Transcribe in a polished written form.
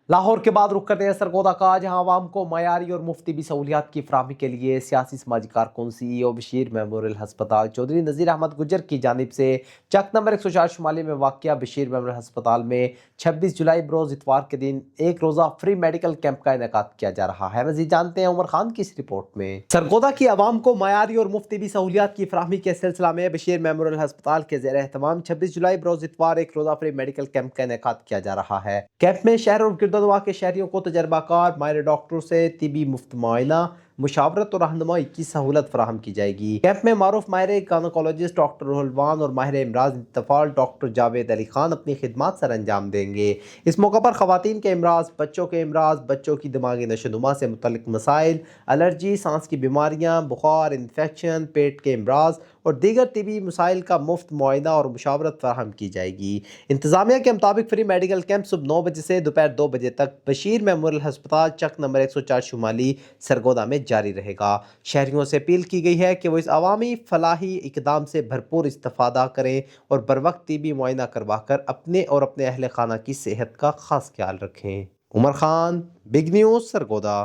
لاہور کے بعد رخ کرتے ہیں سرگودا کا، جہاں عوام کو معیاری اور مفت طبی سہولیات کی فراہمی کے لیے سیاسی سماجی کارکن CEO بشیر میموریل ہسپتال چودھری نذیر احمد گجر کی جانب سے چک نمبر 104 شمالی میں واقع بشیر میموریل ہسپتال میں 26 جولائی بروز اتوار کے دن ایک روزہ فری میڈیکل کیمپ کا انعقاد کیا جا رہا ہے۔ مزید جانتے ہیں عمر خان کی اس رپورٹ میں۔ سرگودا کی عوام کو معیاری اور مفت طبی سہولیات کی فراہمی کے سلسلہ میں بشیر میموریل ہسپتال کے زیر اہتمام 26 جولائی بروز اتوار ایک روزہ فری میڈیکل کیمپ کا انعقاد کیا جا رہا ہے۔ کیمپ میں شہر اور گرددوا کے شہریوں کو تجربہ کار ماہر ڈاکٹروں سے طبی مفت معائنہ، مشاورت اور رہنمائی کی سہولت فراہم کی جائے گی۔ کیمپ میں معروف ماہر گائنیکولوجسٹ ڈاکٹر روح الوان اور ماہر امراض انتقال ڈاکٹر جاوید علی خان اپنی خدمات سر انجام دیں گے۔ اس موقع پر خواتین کے امراض، بچوں کی دماغی نشو و نما سے متعلق مسائل، الرجی، سانس کی بیماریاں، بخار، انفیکشن، پیٹ کے امراض اور دیگر طبی مسائل کا مفت معائنہ اور مشاورت فراہم کی جائے گی۔ انتظامیہ کے مطابق فری میڈیکل کیمپ صبح 9 بجے سے دوپہر 2 بجے تک بشیر میموریل ہسپتال چک نمبر 104 شمالی سرگودا میں جاری رہے گا۔ شہریوں سے اپیل کی گئی ہے کہ وہ اس عوامی فلاحی اقدام سے بھرپور استفادہ کریں اور بروقت طبی معائنہ کروا کر اپنے اور اپنے اہل خانہ کی صحت کا خاص خیال رکھیں۔ عمر خان، بگ نیوز، سرگودا۔